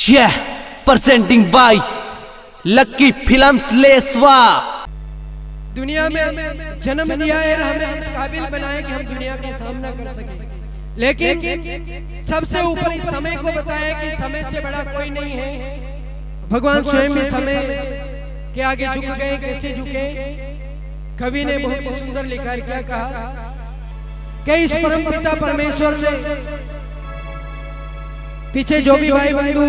Yeah, presenting by lucky films लेसवा। दुनिया में जन्म दिया है, हमें इस काबिल बनाया कि हम दुनिया का सामना कर सके, लेकिन सबसे ऊपर इस समय को बताया कि समय से बड़ा कोई नहीं है। भगवान स्वयं भी समय के आगे झुक गए। कैसे झुके? कवि ने बहुत ही सुंदर लिखा, क्या कहा कि इस परम पिता परमेश्वर ने, पीछे जो भी भाई बंधु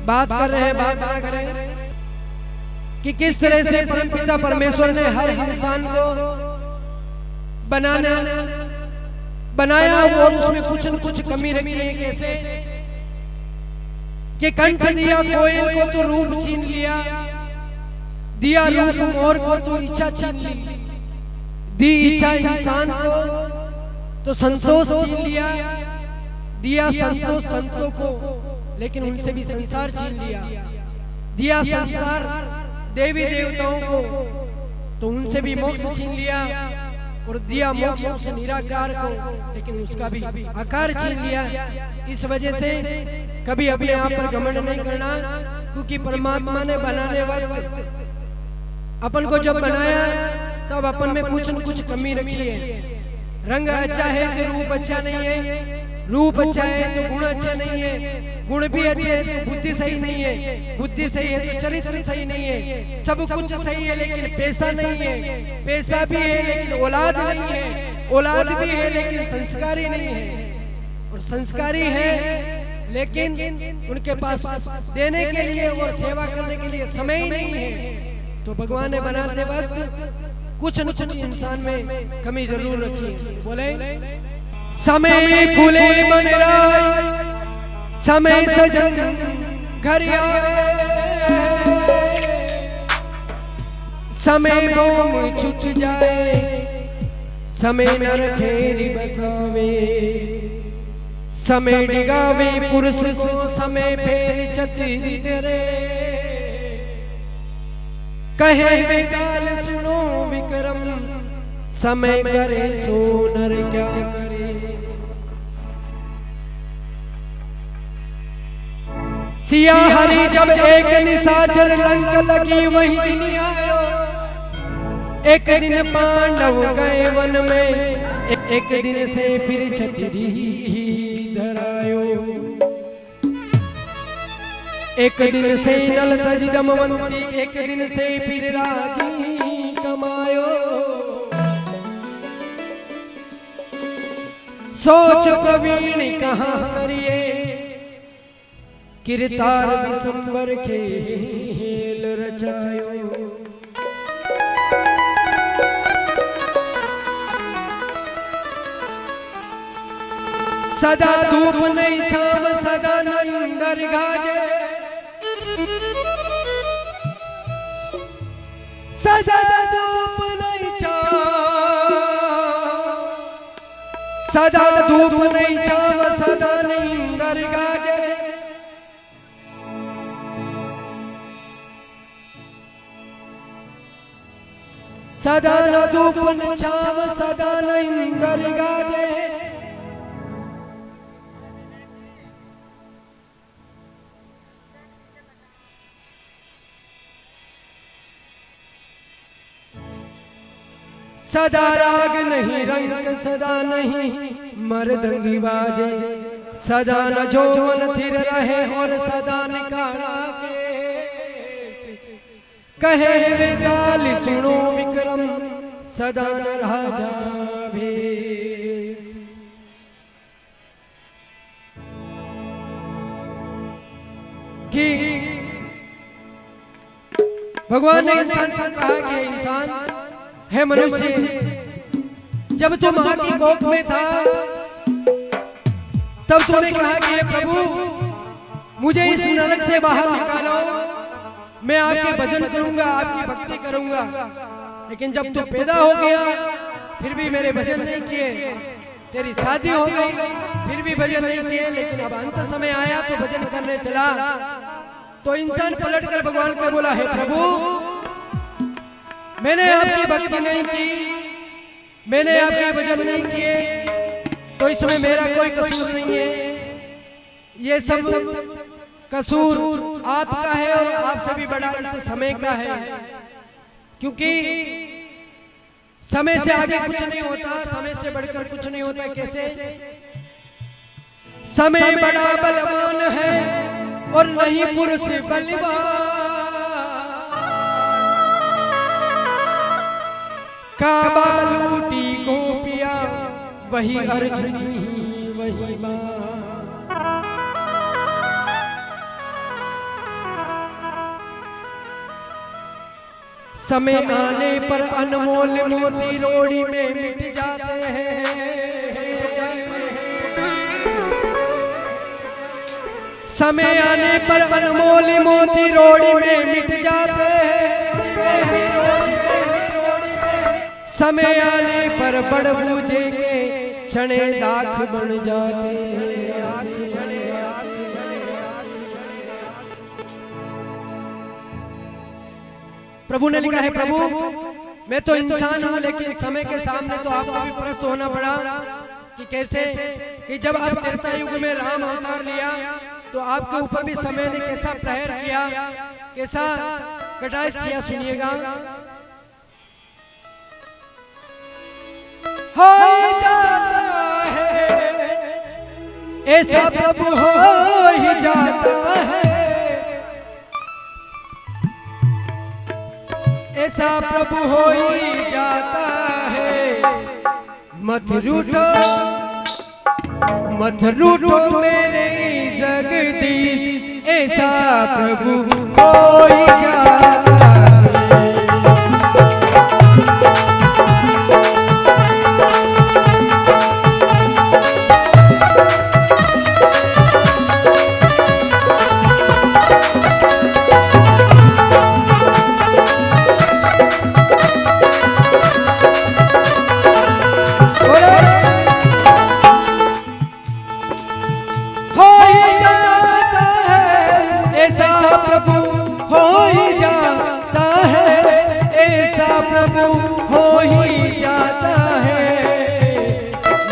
बात कर रहे हैं, बात कर रहे हैं कि किस तरह से परम पिता परमेश्वर ने हर इंसान को बनाया और उसमें कुछ न कुछ कमी रखी है। कैसे कि कंठ दिया कोयल को तो रूप छीन लिया, दिया रूप मोर को तो इच्छा छीन ली, दी इच्छा इंसान को तो संतोष छीन लिया, दिया संतोष संतों को लेकिन उनसे भी संसार छीन लिया, दिया संसार देवी देवताओं को तो उनसे भी मोक्ष छीन लिया, और दिया मोक्ष से निराकार को लेकिन उसका भी आकार छीन लिया। इस वजह से कभी अपने आप पर घमंड नहीं करना, क्योंकि परमात्मा ने बनाने वक्त अपन को जब बनाया तब अपन में कुछ न कुछ कमी रखी है। रंग अच्छा है तो रूप अच्छा नहीं है, रूप अच्छा है तो गुण अच्छा नहीं है, गुण भी अच्छे है तो बुद्धि सही नहीं है, बुद्धि सही है तो चरित्र सही नहीं है। सब कुछ सही है लेकिन पैसा नहीं है, पैसा भी है लेकिन औलाद नहीं है, औलाद भी है लेकिन संस्कारी नहीं है, और संस्कारी है लेकिन उनके पास देने के लिए और सेवा करने के लिए समय ही नहीं है। तो भगवान ने बनाते वक्त कुछ न कुछ इंसान में कमी जरूर रखी। बोले समय फूले मन राय, समय सजन घर आए, समय मोम छुट जाए, समय नर खेरी बसावे, समय डिगावे पुरुष को, समय फेर चची तेरे, कहे बेकाल सुनो विक्रम, समय करे सो नर क्या करे। सिया हरी जब एक निशाचर लंक लगी वही दिन आयो, एक दिन पांडव गए वन में, एक दिन से फिर छचरी धरायो, एक दिन से नल तज दमवंती, एक दिन से फिर राजी कमायो। सोच प्रवीण कहाँ करिए, किरतार विसंबर खेल रचायो। सदा धूप नहीं छाव, सदा नंदर गाजे, सदा धूप नहीं छाव, सदा धूप नहीं छाव, सदा नंदर गाजे, सदा न धूप न छाव, सदा न इंदर गाजे। सदा राग नहीं रंग, सदा नहीं मर्दंगी बाजे, सदा न जौवन थिर रहे और सदा निकाला के, कहे वेदाल सुनो विक्रम, सदा न राजा भेष। कि भगवान ने इंसान से कहा कि इंसान है मनुष्य, जब तू मां की गोद में था तब तूने कहा कि हे प्रभु मुझे इस नरक से बाहर निकालो, मैं आपके भजन करूंगा, आपकी भक्ति करूंगा। लेकिन जब तू पैदा हो गया फिर भी मेरे भजन नहीं किए, तेरी शादी हो गई फिर भी भजन नहीं किए, लेकिन अब अंत समय आया तो भजन करने चला। तो इंसान पलट कर भगवान को बोला, हे प्रभु मैंने आपकी भक्ति नहीं की, मैंने आपके भजन नहीं किए, तो इसमें मेरा कोई कसूर नहीं है। ये सब कसूर आपका है और आपसे भी बड़ा इस समय का है, क्योंकि समय से आगे कुछ नहीं होता, समय से बढ़कर कुछ नहीं होता। कैसे? समय बड़ा बलवान है और नहीं पुरुष बलवान। काबा लूटी गोपिया वही अर्जुनी वही मां। समय आने पर अनमोल मोती रोड़ी में मिट जाते हैं। समय आने पर अनमोल मोती रोड़ी में मिट जाते हैं। समय आने पर बड़ बूझे के क्षणे लाख बन जाते हैं। प्रभु ने लिखा है, प्रभु मैं तो इंसान हूँ, लेकिन समय के सामने तो आपको भी प्रस्त होना पड़ा। कि कैसे? कि जब आप त्रेता युग में राम अवतार लिया तो आपके ऊपर भी समय ने कैसा प्रहर किया, कैसा कटाक्ष किया, सुनिएगा। हो जाता है ऐसा प्रभु हो ही जाता है, ऐसा प्रभु हो ही जाता है। मत रूठो मेरे जगदीश, ऐसा प्रभु हो ही जाता है।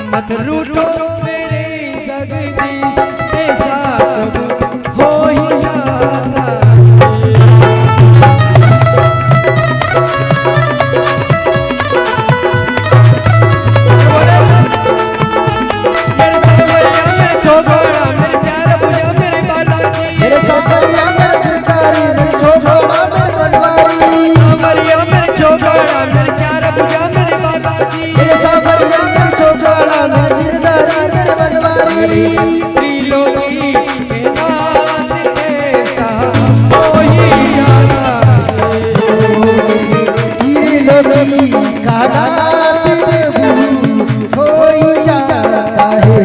मत रूठो मेरे जगदीश, ऐसा प्रभु हो ही जाता है। मेरे सवैया मेरे छोकरा मेरे चार भुजा मेरे बालाजी, मेरे सवैया मेरे गिरधारी मेरे छोकरा मेरे बनवारी, अमरिया मेरे छोकरा मेरे चार भुजा मेरे बालाजी, मेरे सवैया मेरे छोकरा मेरे गिरधारी मेरे बनवारी। त्रिलोकी के नाथ ऐसा हो ही जाता है, त्रिलोकी का नाथ प्रभु हो ही जाता है।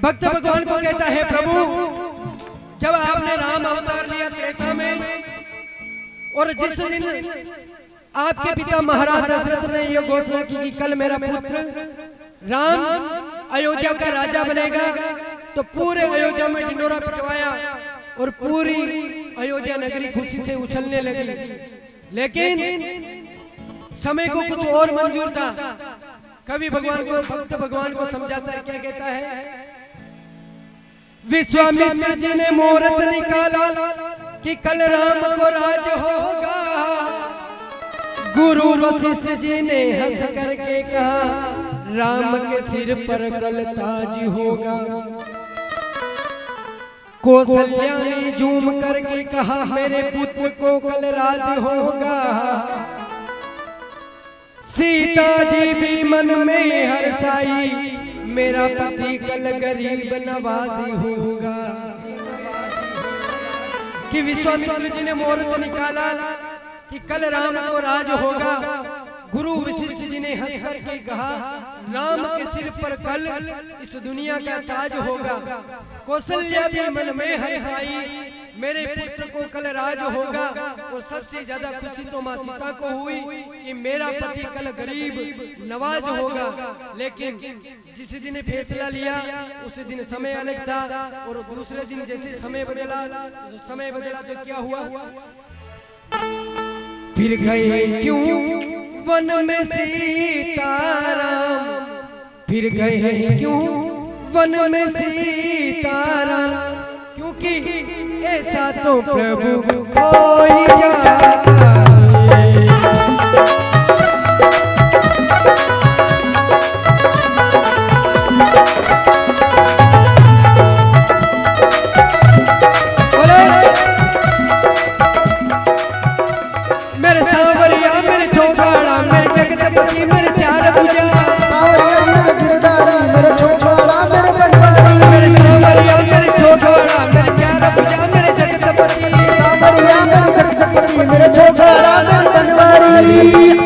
भक्त भगवान को कहता है, प्रभु जब आपने राम अवतार लिया त्रेता में, और जिस दिन आपके पिता महाराज दशरथ ने यह घोषणा की कि कल मेरा पुत्र राम अयोध्या का राजा बनेगा, तो पूरे अयोध्या में ढिंढोरा पिटवाया और पूरी अयोध्या नगरी खुशी से उछलने लगी। लेकिन समय को कुछ और मंजूर था। कवि भगवान को, भक्त भगवान को समझाता है, क्या कहता है? विश्वामित्र जी ने मुहूर्त निकाला कि कल राम को राज होगा। गुरु वशिष्ठ जी ने हंस करके कहा, राम के सिर पर कल ताज होगा। कौशल्या ने झूम करके कहा, मेरे पुत्र को कल राज होगा। सीता जी भी मन में हर्षाई, मेरा पति कल गरीब नवाजी होगा। कि विश्वामित्र जी ने मुहूर्त निकाला कि कल राम को राज होगा। गुरु वशिष्ठ जी ने ने हंस कर के कहा, राम के सिर पर कल इस दुनिया का ताज होगा। कौशल्या भी मन में हर्षाई, मेरे पुत्र को कल राज होगा। और सबसे ज्यादा खुशी तो माँ सीता को हुई कि मेरा पति कल गरीब नवाज होगा। लेकिन जिस दिन फैसला लिया उस दिन समय अलग था, और दूसरे दिन जैसे समय बदला तो क्या हुआ? फिर गए क्यों वन में सीताराम, फिर गए क्यों वन में सीताराम, क्योंकि ऐसा तो प्रभु हो ही जाता है। मेरे सांवरिया मेरे छोटाड़ा मेरे जगतपति मेरे चार भुजा, सांवरिया मेरे गिरधारी मेरे छोटाड़ा मेरे बनवारी, मेरे सांवरिया मेरे छोटाड़ा मेरे चार भुजा मेरे जगतपति, सांवरिया मेरे जगतपति मेरे छोटाड़ा मेरे बनवारी।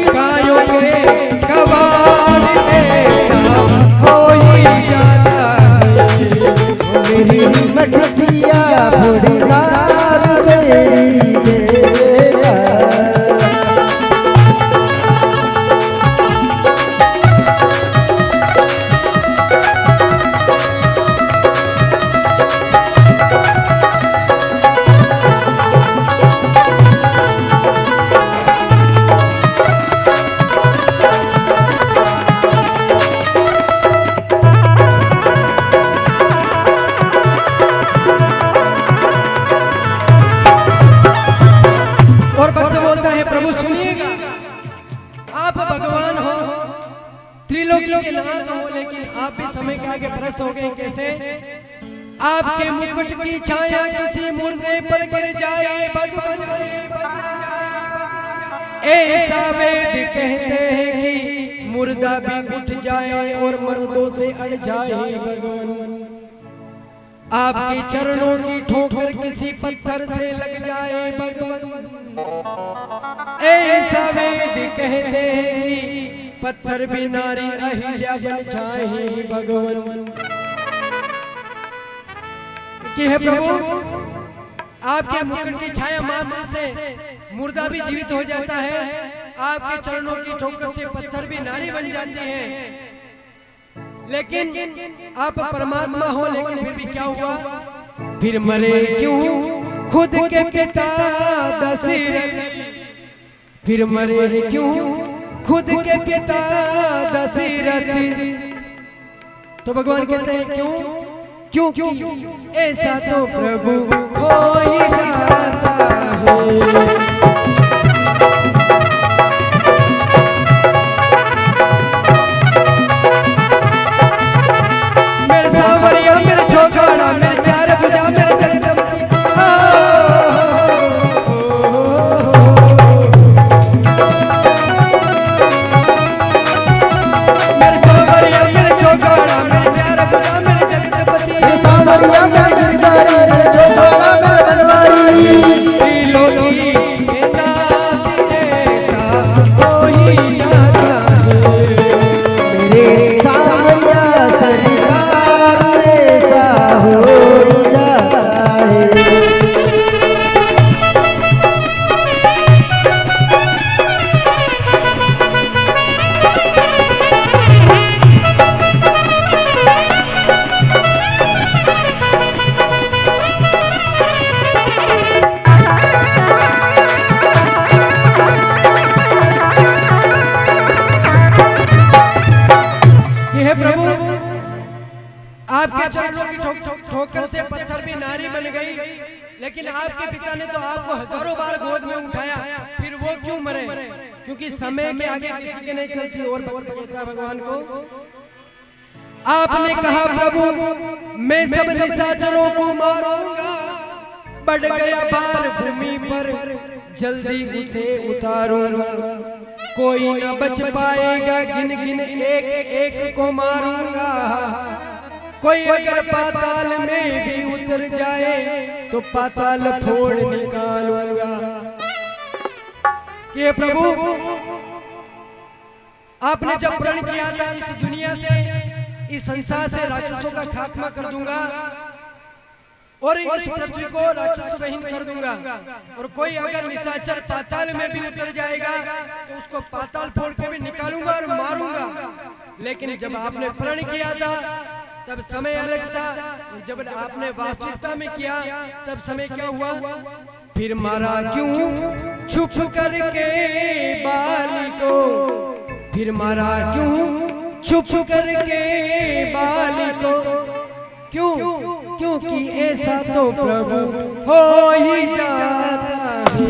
कायों के कबाड़ ऐसा हो ही जाता है। मेरी मटकिया थोड़ी नार तेरी देगा। और भक्त बोलता है, प्रभु सुनिएगा, आप भगवान हो, त्रिलोकी के नाथ हो, लेकिन आप भी समय के आगे भ्रष्ट हो गए। कैसे? आपके मुकुट की छाया किसी मुर्दे पर गिर जाए भगवान, ऐसा वेद कहते हैं कि मुर्दा भी उठ जाए और मर्दों से अड़ जाए भगवान। आपके चरणों की ठोकर किसी पत्थर से लग जाए भगवान, ऐसा वेद कहते हैं कि पत्थर भी नारी अहिल्या बन जाए भगवान। कि है प्रभु, आपके मुकुट की छाया मात्र से मुर्दा भी जीवित हो जाता है, आपके चरणों की ठोकर से पत्थर भी नारी बन जाती है। लेकिन आप परमात्मा हो, लेकिन फिर भी क्या हुआ? फिर मरे क्यों खुद के पिता दशरथ, फिर मरे क्यों खुद के पिता दशरथ। तो भगवान कहते हैं क्यों? क्यों ऐसा तो प्रभु हो ही जाता है। आपके चरणों की ठोकर से पत्थर भी नारी बन गई, लेकिन आपके पिता ने तो आपको हजारों बार गोद में उठाया, फिर वो क्यों मरे? क्योंकि समय के आगे किसी के नहीं चलती। और भगवान को आपने कहा, प्रभु मैं सब निशाचरों को मारूंगा, बढ़ गया भार भूमि पर जल्दी उसे उतारूंगा, कोई न बच पाएगा, गिन गिन एक एक को मारूंगा, कोई अगर पाताल में भी उतर जाए तो पाताल फोड़ निकालूंगा। कि प्रभु आपने जब प्रण किया था इस दुनिया से, इस संसार से राक्षसों का खात्मा कर दूंगा और इस पृथ्वी को राक्षस रहित कर दूंगा, और कोई अगर निशाचर पाताल में भी उतर जाएगा तो उसको पाताल फोड़ के भी निकालूंगा और मारूंगा। लेकिन जब आपने प्रण किया था तब समय अलग था, जब आपने वास्तविकता में किया तब समय क्या हुआ? फिर मारा क्यों छुप करके बाली को, फिर मारा क्यों छुप करके बाली को, क्यों? क्योंकि ऐसा तो प्रभु हो ही जाता है।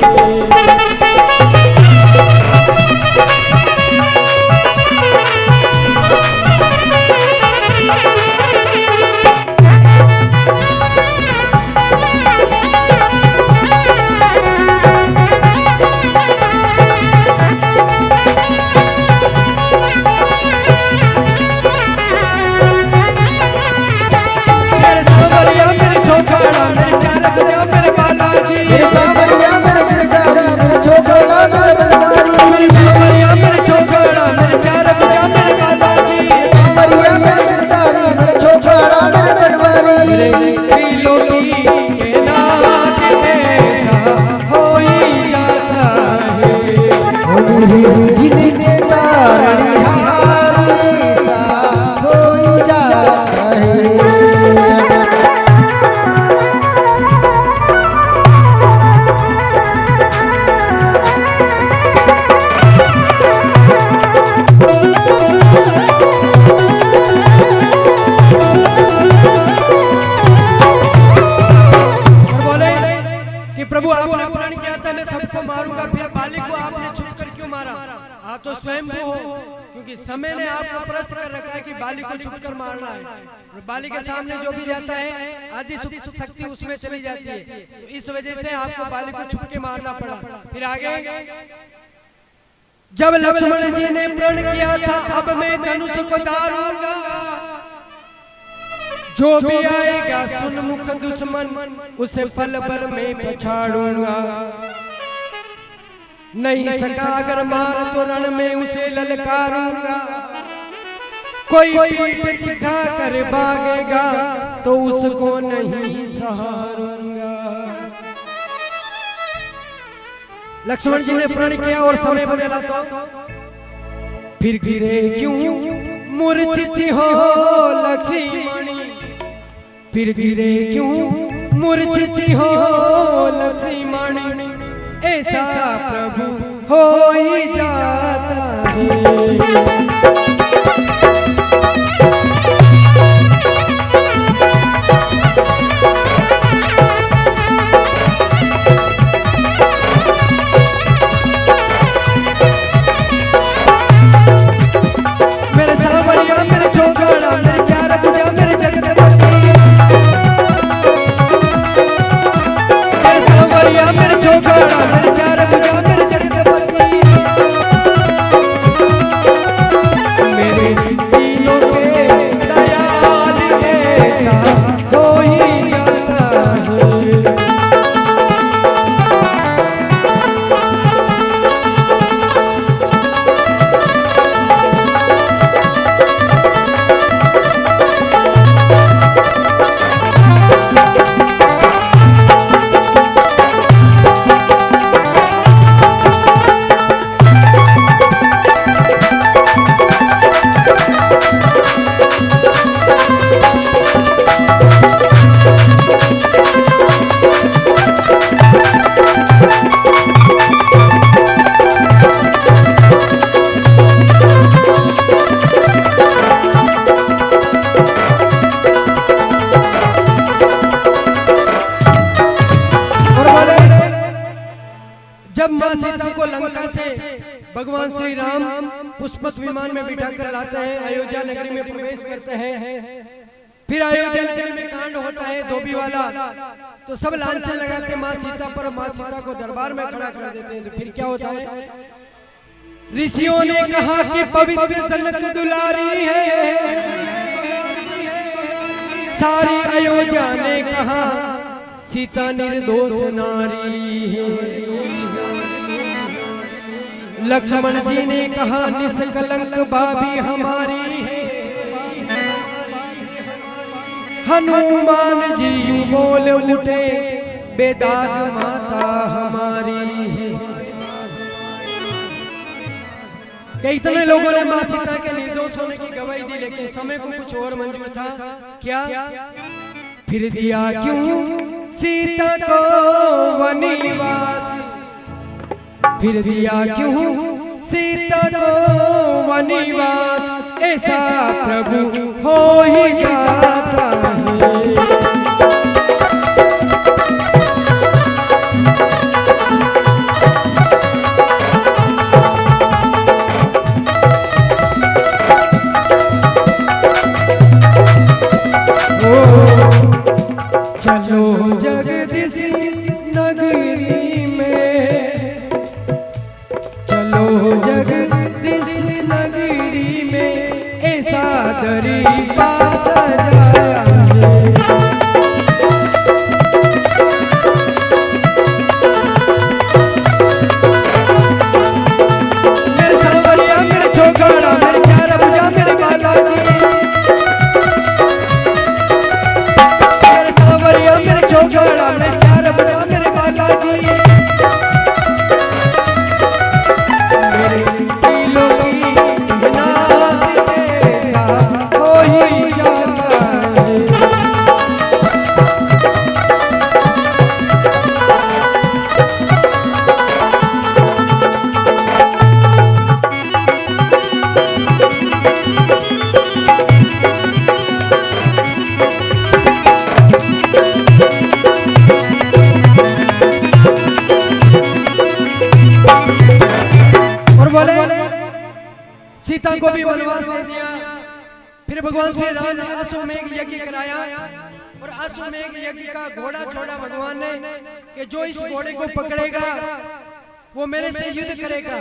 तो स्वयं को हो, क्योंकि समय ने आपको प्रश्न कर रखा है कि बाली को छुपकर मारना है, और बाली के सामने जो भी जाता है आदि शक्ति उसमें चली जाती है। तो इस वजह से आपको बाली को छुप के मारना पड़ा। फिर आगे जब लक्ष्मण जी ने प्रण किया था अब मैं धनुष को धारूंगा, जो भी आएगा सुनमुख दुश्मन उसे पल भर में पछाड़ूंगा, नहीं सका अगर मार तो रण में उसे ललकारूंगा, कोई पीठ दिखा कर भागेगा तो उसको नहीं सहारूंगा। लक्ष्मण जी ने प्रण किया और समय बदला तो फिर गिरे क्यों मूर्छित हो लक्ष्मणी, फिर गिरे क्यों मूर्छित हो लक्ष्मणी, ऐसा प्रभु हो ही जाता है। मेरे सावरिया मेरे छोकरा मेरे चार पूजा मेरे जगदपति, मेरे सावरिया मेरे छोकरा मेरे चार पूजा मेरे जगदपति, मेरे तीनों के दयाल ऐसा हो ही जाता है। जब मां सीता को लंका से भगवान श्री राम पुष्पक विमान में बिठाकर लाते हैं, अयोध्या नगरी में प्रवेश करते हैं, फिर अयोध्या नगरी में कांड होता है धोबी वाला, तो सब लांछन लगाते मां सीता पर, मां सीता को दरबार में खड़ा कर देते हैं। तो फिर क्या होता है? ऋषियों ने कहा कि पवित्र जनक दुलारी है, सारी अयोध्या ने कहा सीता निर्दोष नारी है। लक्ष्मण जी ने कहा निष्कलंक भाभी हमारी है। हनुमान जी यूं बोल उठे बेदाग माता हमारी है। कई इतने लोगों ने मां सीता के निर्दोष होने की गवाही दी, लेकिन समय को कुछ और मंजूर था। क्या? फिर दिया क्यों सीता को वनवास, फिर दिया क्यों सीता को वनवास, ऐसा प्रभु हो ही जाता है। चलो जगदीश नगरी में, चलो जगदीश नगरी में, ऐसा गरीबा सजाया मेरे सावरिया मेरे छोकरा मेरे चार भुजा मेरे बालाजी, मेरे सावरिया मेरे छोकरा मेरे चार भुजा मेरे बालाजी, मेरे दिलों की नाद ऐसा हो ही जाता है। और बोले सीता को भी वनवास दे दिया। फिर भगवान श्री राम ने अश्वमेध यज्ञ कराया, और अश्वमेध यज्ञ का घोड़ा छोड़ा भगवान ने कि जो इस घोड़े को पकड़ेगा वो मेरे से युद्ध करेगा।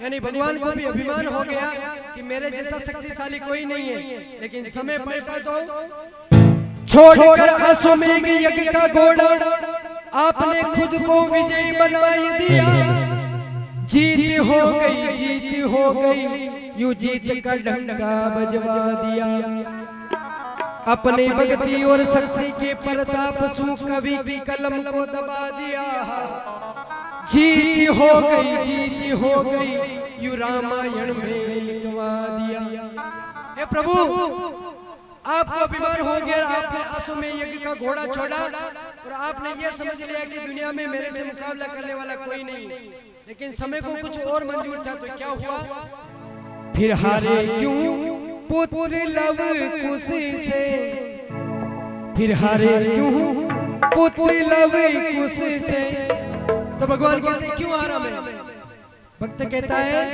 यानी भगवान को भी अभिमान हो गया कि मेरे जैसा शक्तिशाली कोई नहीं है। लेकिन समय पर तो छोड़कर अश्वमेध यज्ञ का घोड़ा आपने खुद को विजयी बना दिया। जीत हो गई, जीत हो गई, यूं जीत का डंका बजवा दिया। अपने भक्ति और शक्ति के प्रताप से कवि की कलम को दबा दिया। जीत हो गई, जीत हो गई, यूं रामायण में लिखवा दिया। हे प्रभु, आपको अभिमान हो गया, आपने अश्वमेध यज्ञ का घोड़ा छोड़ा और आपने ये समझ लिया कि दुनिया में मेरे से मुकाबला करने वाला कोई नहीं। लेकिन समय को कुछ और मंजूर था, तो क्या हुआ? फिर हारे क्यों पुत्र लव कुश से, फिर हारे क्यों पुत्र लव कुश से। तो भगवान कहते हैं क्यों हारा मैं? भक्त कहता है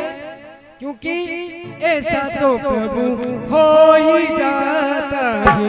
क्योंकि ऐसा तो प्रभु हो ही जाता है।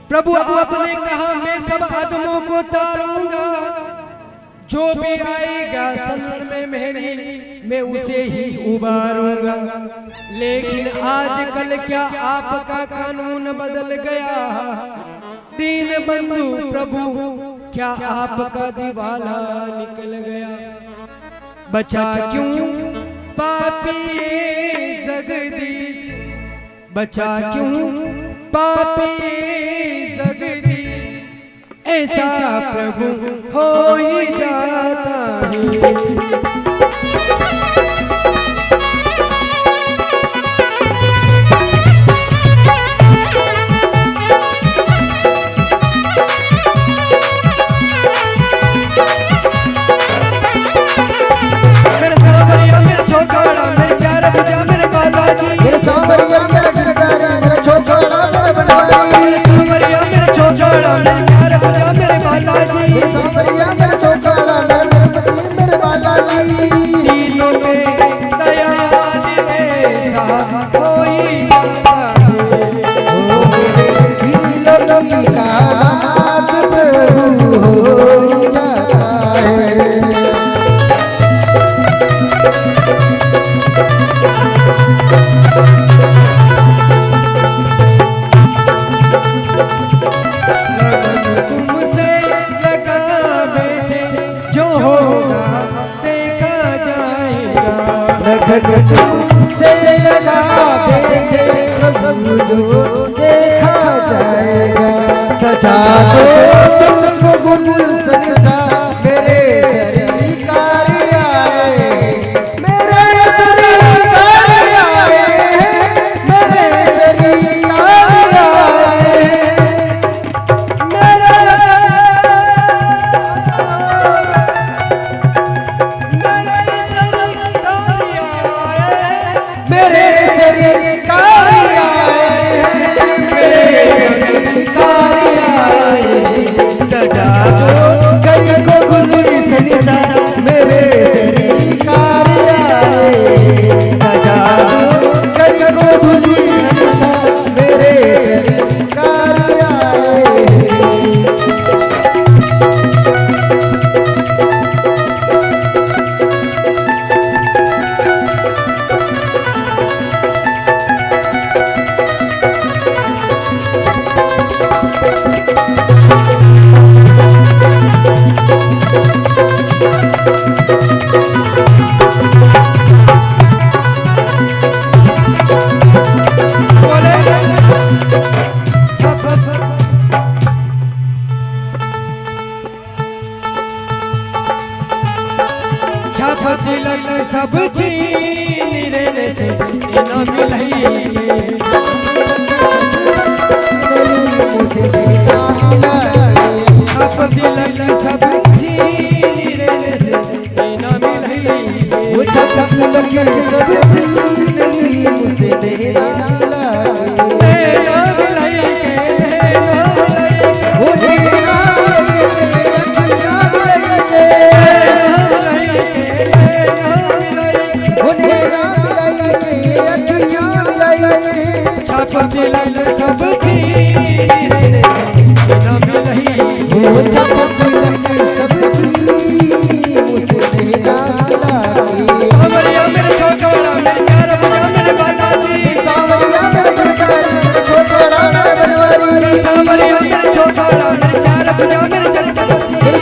प्रभु आपने कहा मैं सब आदमों को तारूंगा, जो भी आएगा शरण में मेरी मैं उसे ही उबारूंगा। लेकिन आजकल क्या आपका कानून बदल गया? दीन बंधु प्रभु क्या आपका दिवाला निकल गया? बचा क्यों पापी जगदीश, बचा क्यों पापी जगदी, ऐसा प्रभु हो ही जाता है। तुमसे लगा बेटे प्रभु जो देखा जाएगा, सजा दो तुमको गुलशन सा मेरे सरकार आए, मेरे सरकार आए, मेरे सरकार आए, तिलक सब छीन रे से न मिलई, छप तिलक सब छीन रे से न मिलई, वो छप तिलक सब छीन मुझसे तेरा सब छीन रे न मिलई, वो छप तिलक सब छीन मुझसे तेरा सावरिया मेरे छोकरा मेरे चार बजा मेरे बालाजी, सावरिया मेरे छोकरा मेरे बनवारी, सावरिया मेरे छोकरा मेरे चार बजा मेरे जगदम्बा,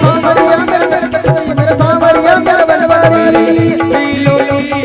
सावरिया मेरे सावरिया मेरे बनवारी, पीलो की